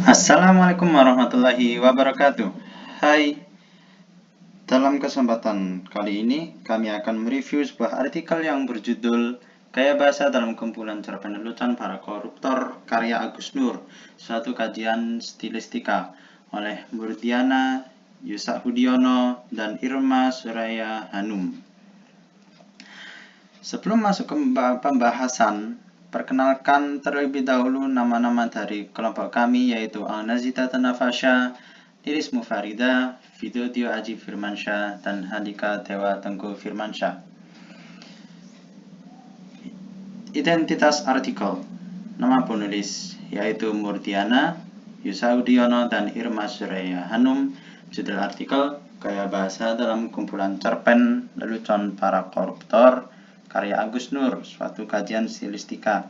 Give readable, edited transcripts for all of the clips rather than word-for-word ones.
Assalamualaikum warahmatullahi wabarakatuh. Hai, dalam kesempatan kali ini kami akan mereview sebuah artikel yang berjudul Gaya Bahasa dalam Kumpulan Cerpen Lelucon Para Koruptor karya Agus Nur, suatu kajian stilistika oleh Murdiana Yusahudiono dan Irma Suraya Hanum. Sebelum masuk ke pembahasan, perkenalkan terlebih dahulu nama-nama dari kelompok kami, yaitu Al-Nazita Tanafasya, Iris Mufarida, Vidodio Aji Firmansyah, dan Handika Dewa Tengku Firmansyah. Identitas artikel. Nama penulis yaitu Murdiana Yusahudiono dan Irma Suraya Hanum. Judul artikel Gaya Bahasa dalam Kumpulan Cerpen Lelucon Para Koruptor karya Agus Nur, suatu kajian stilistika.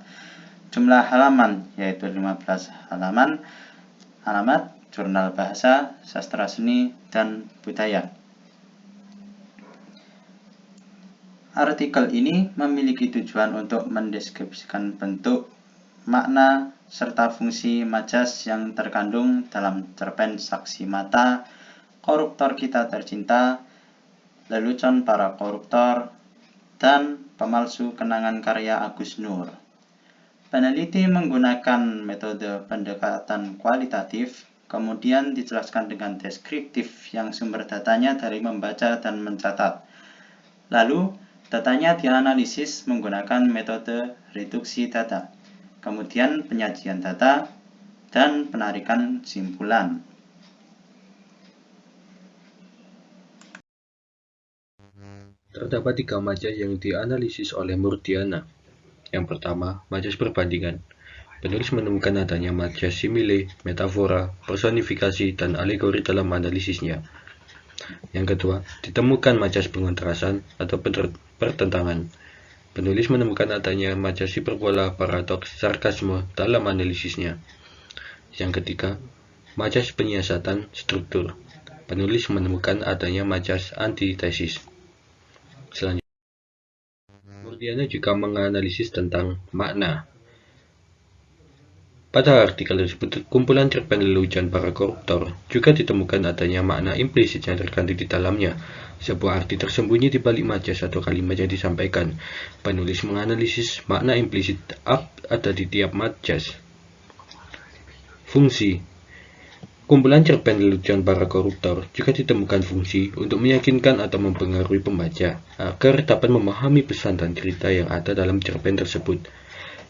Jumlah halaman yaitu 15 halaman. Alamat Jurnal Bahasa, Sastra Seni, dan Budaya. Artikel ini memiliki tujuan untuk mendeskripsikan bentuk, makna, serta fungsi majas yang terkandung dalam cerpen Saksi Mata, Koruptor Kita Tercinta, Lelucon Para Koruptor, dan Pemalsu Kenangan karya Agus Nur. Peneliti menggunakan metode pendekatan kualitatif, kemudian dijelaskan dengan deskriptif yang sumber datanya dari membaca dan mencatat. Lalu, datanya dianalisis menggunakan metode reduksi data, kemudian penyajian data, dan penarikan simpulan. Terdapat 3 majas yang dianalisis oleh Murdiana. Yang pertama, majas perbandingan. Penulis menemukan adanya majas simile, metafora, personifikasi, dan alegori dalam analisisnya. Yang kedua, ditemukan majas pengontrasan atau pertentangan. Penulis menemukan adanya majas hiperbola, paradoks, sarkasme dalam analisisnya. Yang ketiga, majas penyiasatan struktur. Penulis menemukan adanya majas antitesis. Selanjutnya, Murdiana juga menganalisis tentang makna. Pada artikel tersebut, kumpulan cerpen lelucon para koruptor juga ditemukan adanya makna implisit yang terkandung di dalamnya, sebuah arti tersembunyi di balik majas atau kalimat yang disampaikan. Penulis menganalisis makna implisit ada di tiap majas. Fungsi kumpulan cerpen lelucon para koruptor juga ditemukan fungsi untuk meyakinkan atau mempengaruhi pembaca agar dapat memahami pesan dan cerita yang ada dalam cerpen tersebut,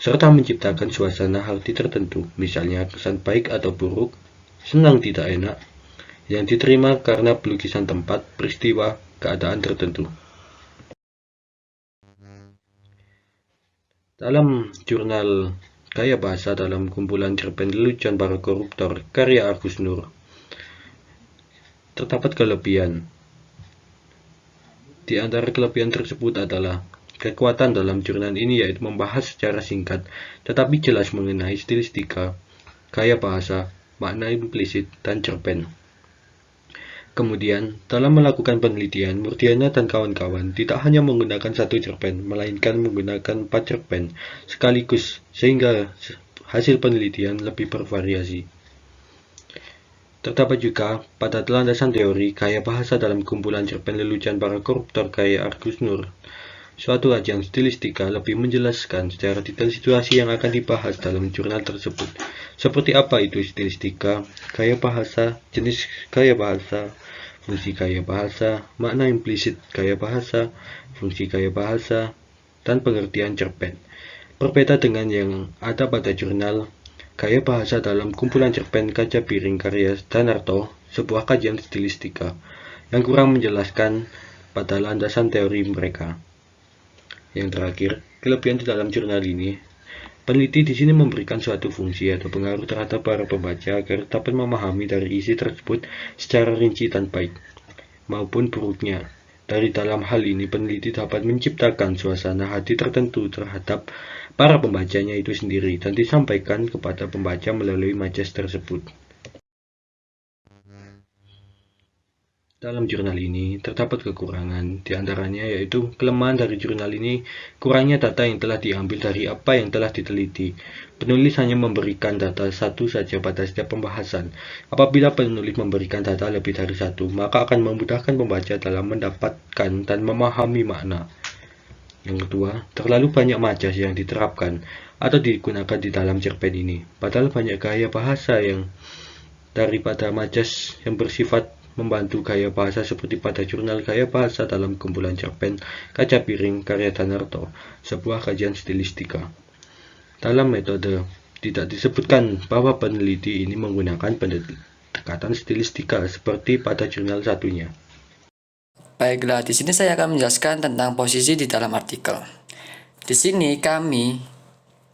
serta menciptakan suasana hati tertentu, misalnya kesan baik atau buruk, senang tidak enak, yang diterima karena pelukisan tempat, peristiwa, keadaan tertentu. Dalam jurnal Gaya Bahasa dalam Kumpulan Cerpen Lelucon Para Koruptor karya Agus Nur, terdapat kelebihan. Di antara kelebihan tersebut adalah kekuatan dalam jurnal ini yaitu membahas secara singkat tetapi jelas mengenai stilistika, gaya bahasa, makna implisit, dan cerpen. Kemudian, dalam melakukan penelitian, Murdiana dan kawan-kawan tidak hanya menggunakan satu cerpen, melainkan menggunakan 4 cerpen sekaligus sehingga hasil penelitian lebih bervariasi. Terdapat juga pada landasan teori gaya bahasa dalam kumpulan cerpen lelucon para koruptor karya Agus Nur, suatu kajian stilistika lebih menjelaskan secara detail situasi yang akan dibahas dalam jurnal tersebut. Seperti apa itu stilistika, gaya bahasa, jenis gaya bahasa, fungsi gaya bahasa, makna implisit gaya bahasa, fungsi gaya bahasa, dan pengertian cerpen. Berbeda dengan yang ada pada jurnal Gaya Bahasa dalam kumpulan cerpen Kaca Piring karya Danarto, sebuah kajian stilistika yang kurang menjelaskan pada landasan teori mereka. Yang terakhir, kelebihan di dalam jurnal ini, peneliti di sini memberikan suatu fungsi atau pengaruh terhadap para pembaca agar dapat memahami dari isi tersebut secara rinci dan baik, maupun buruknya. Dari dalam hal ini, peneliti dapat menciptakan suasana hati tertentu terhadap para pembacanya itu sendiri dan disampaikan kepada pembaca melalui majas tersebut. Dalam jurnal ini terdapat kekurangan, di antaranya yaitu kelemahan dari jurnal ini kurangnya data yang telah diambil dari apa yang telah diteliti. Penulis hanya memberikan data satu saja pada setiap pembahasan. Apabila penulis memberikan data lebih dari satu, maka akan memudahkan pembaca dalam mendapatkan dan memahami makna. Yang kedua, terlalu banyak majas yang diterapkan atau digunakan di dalam cerpen ini. Padahal banyak gaya bahasa yang daripada majas yang bersifat membantu gaya bahasa seperti pada jurnal gaya bahasa dalam kumpulan cerpen Kaca Piring karya Danarto, sebuah kajian stilistika. Dalam metode, tidak disebutkan bahwa peneliti ini menggunakan pendekatan stilistika seperti pada jurnal satunya. Baiklah, di sini saya akan menjelaskan tentang posisi di dalam artikel. Di sini kami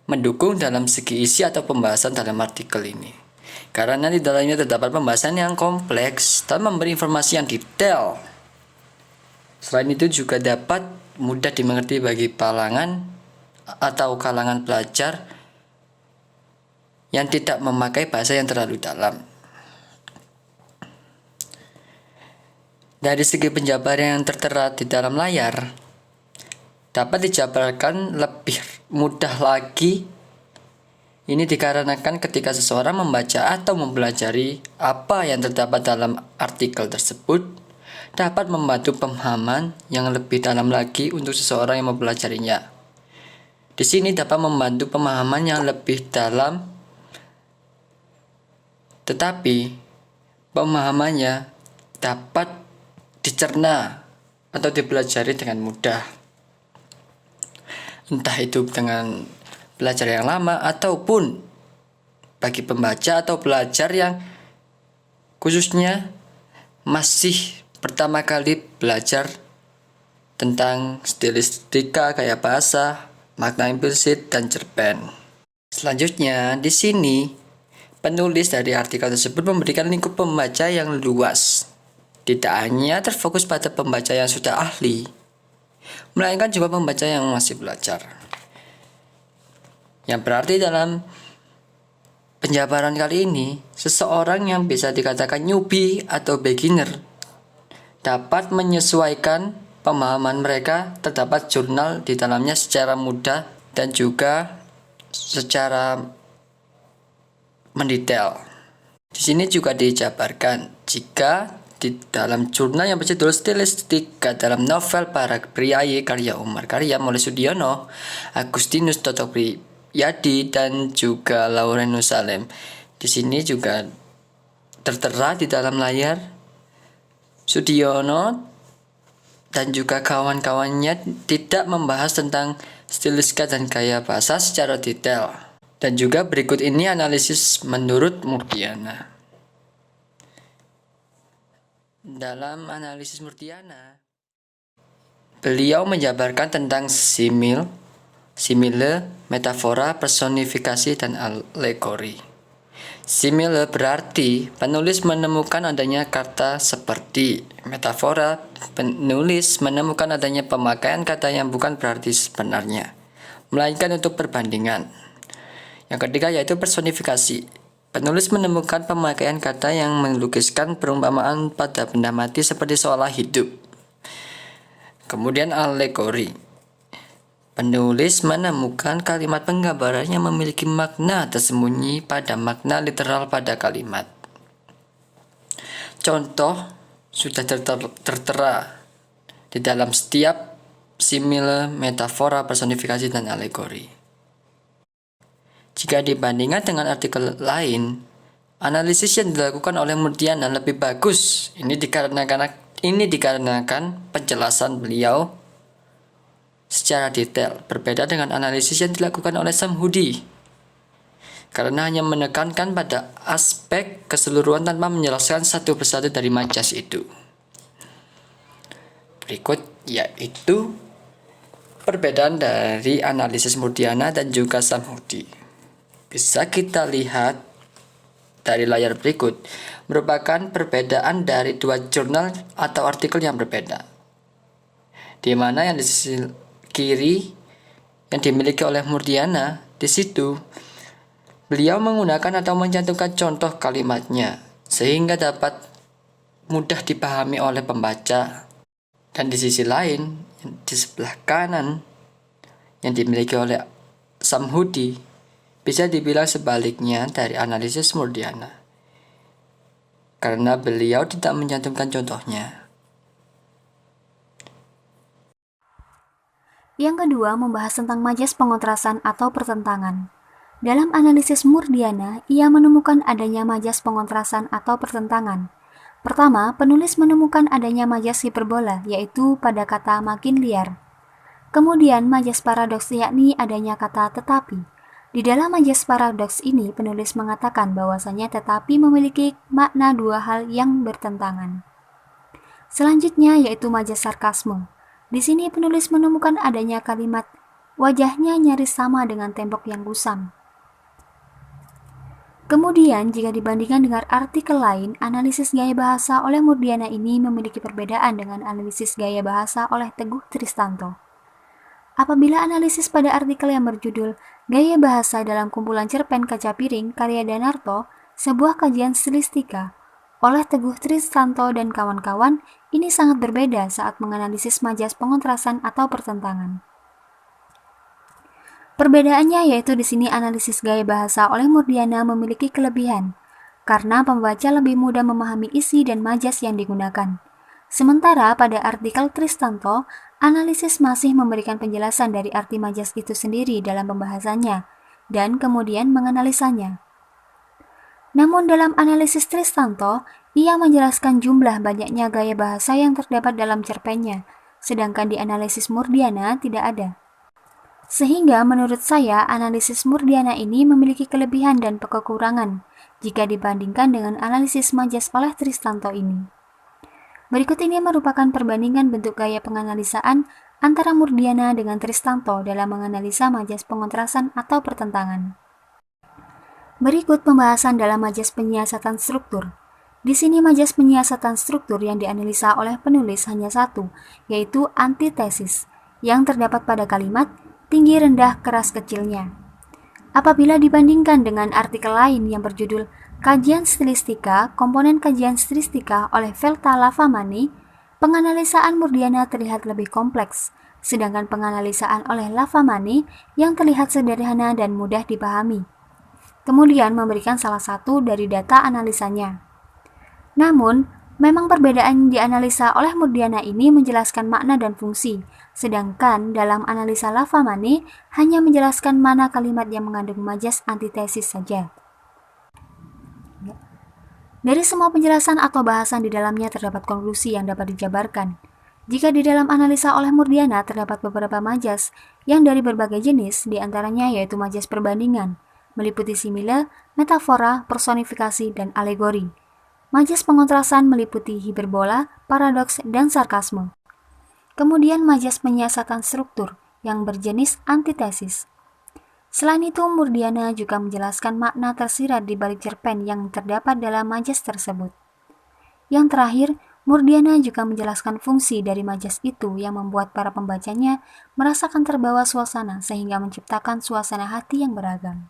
mendukung dalam segi isi atau pembahasan dalam artikel ini. Karena di dalamnya terdapat pembahasan yang kompleks dan memberi informasi yang detail. Selain itu juga dapat mudah dimengerti bagi kalangan pelajar yang tidak memakai bahasa yang terlalu dalam. Dari segi penjabaran yang tertera di dalam layar, dapat dijabarkan lebih mudah lagi. Ini dikarenakan ketika seseorang membaca atau mempelajari apa yang terdapat dalam artikel tersebut, dapat membantu pemahaman yang lebih dalam lagi untuk seseorang yang mempelajarinya. Di sini dapat membantu pemahaman yang lebih dalam, tetapi pemahamannya dapat dicerna atau dipelajari dengan mudah. Entah itu dengan belajar yang lama ataupun bagi pembaca atau pelajar yang khususnya masih pertama kali belajar tentang stilistika, gaya bahasa, makna implisit, dan cerpen. Selanjutnya, di sini penulis dari artikel tersebut memberikan lingkup pembaca yang luas. Tidak hanya terfokus pada pembaca yang sudah ahli, melainkan juga pembaca yang masih belajar. Yang berarti dalam penjabaran kali ini, seseorang yang bisa dikatakan newbie atau beginner dapat menyesuaikan pemahaman mereka terdapat jurnal di dalamnya secara mudah dan juga secara mendetail. Di sini juga dijabarkan jika di dalam jurnal yang berjudul Stilistika dalam novel Para Priayi karya Umar Karya Mulai Sudiono, Agustinus Toto Priyadi, dan juga Laurenus Salem. Di sini juga tertera di dalam layar Sudiono dan juga kawan-kawannya tidak membahas tentang stilistika dan gaya bahasa secara detail. Dan juga berikut ini analisis menurut Murdiana. Dalam analisis Murdiana, beliau menjabarkan tentang simile, metafora, personifikasi, dan alegori. Simile berarti penulis menemukan adanya kata seperti. Metafora, penulis menemukan adanya pemakaian kata yang bukan berarti sebenarnya, melainkan untuk perbandingan. Yang ketiga yaitu personifikasi. Penulis menemukan pemakaian kata yang melukiskan perumpamaan pada benda mati seperti seolah hidup. Kemudian alegori. Penulis menemukan kalimat penggambaran yang memiliki makna tersembunyi pada makna literal pada kalimat. Contoh sudah tertera di dalam setiap simile, metafora, personifikasi, dan alegori. Jika dibandingkan dengan artikel lain, analisis yang dilakukan oleh Murdiana lebih bagus. Ini dikarenakan penjelasan beliau secara detail, berbeda dengan analisis yang dilakukan oleh Samhudi, karena hanya menekankan pada aspek keseluruhan tanpa menjelaskan satu persatu dari majas itu. Berikut yaitu perbedaan dari analisis Murdiana dan juga Samhudi. Bisa kita lihat dari layar berikut, merupakan perbedaan dari dua jurnal atau artikel yang berbeda. Di mana yang di sisi kiri yang dimiliki oleh Murdiana, di situ beliau menggunakan atau mencantumkan contoh kalimatnya sehingga dapat mudah dipahami oleh pembaca. Dan di sisi lain, di sebelah kanan yang dimiliki oleh Samhudi bisa dibilang sebaliknya dari analisis Murdiana, karena beliau tidak mencantumkan contohnya. Yang kedua, membahas tentang majas pengontrasan atau pertentangan. Dalam analisis Murdiana, ia menemukan adanya majas pengontrasan atau pertentangan. Pertama, penulis menemukan adanya majas hiperbola, yaitu pada kata makin liar. Kemudian, majas paradoks yakni adanya kata tetapi. Di dalam majas paradoks ini, penulis mengatakan bahwasanya tetapi memiliki makna dua hal yang bertentangan. Selanjutnya yaitu majas sarkasme. Di sini penulis menemukan adanya kalimat wajahnya nyaris sama dengan tembok yang kusam. Kemudian, jika dibandingkan dengan artikel lain, analisis gaya bahasa oleh Murdiana ini memiliki perbedaan dengan analisis gaya bahasa oleh Teguh Tristanto. Apabila analisis pada artikel yang berjudul Gaya Bahasa dalam Kumpulan Cerpen Kaca Piring karya Danarto, sebuah kajian stilistika oleh Teguh Tristanto dan kawan-kawan, ini sangat berbeda saat menganalisis majas pengontrasan atau pertentangan. Perbedaannya yaitu di sini analisis gaya bahasa oleh Murdiana memiliki kelebihan, karena pembaca lebih mudah memahami isi dan majas yang digunakan. Sementara pada artikel Tristanto, analisis masih memberikan penjelasan dari arti majas itu sendiri dalam pembahasannya, dan kemudian menganalisanya. Namun dalam analisis Tristanto, ia menjelaskan jumlah banyaknya gaya bahasa yang terdapat dalam cerpennya, sedangkan di analisis Murdiana tidak ada. Sehingga menurut saya analisis Murdiana ini memiliki kelebihan dan kekurangan jika dibandingkan dengan analisis majas oleh Tristanto ini. Berikut ini merupakan perbandingan bentuk gaya penganalisaan antara Murdiana dengan Tristanto dalam menganalisa majas pengontrasan atau pertentangan. Berikut pembahasan dalam majas penyiasatan struktur. Di sini majas penyiasatan struktur yang dianalisa oleh penulis hanya satu, yaitu antitesis, yang terdapat pada kalimat tinggi rendah keras kecilnya. Apabila dibandingkan dengan artikel lain yang berjudul Kajian Stilistika, Komponen Kajian Stilistika oleh Velta Lavamani, penganalisaan Murdiana terlihat lebih kompleks, sedangkan penganalisaan oleh Lavamani yang terlihat sederhana dan mudah dipahami. Kemudian memberikan salah satu dari data analisanya. Namun, memang perbedaan dianalisa oleh Murdiana ini menjelaskan makna dan fungsi, sedangkan dalam analisa Lavamani hanya menjelaskan mana kalimat yang mengandung majas antitesis saja. Dari semua penjelasan atau bahasan di dalamnya terdapat konklusi yang dapat dijabarkan. Jika di dalam analisa oleh Murdiana terdapat beberapa majas yang dari berbagai jenis, diantaranya yaitu majas perbandingan, meliputi simile, metafora, personifikasi, dan alegori. Majas pengontrasan meliputi hiperbola, paradoks, dan sarkasme. Kemudian majas penyiasatan struktur yang berjenis antitesis. Selain itu, Murdiana juga menjelaskan makna tersirat di balik cerpen yang terdapat dalam majas tersebut. Yang terakhir, Murdiana juga menjelaskan fungsi dari majas itu yang membuat para pembacanya merasakan terbawa suasana sehingga menciptakan suasana hati yang beragam.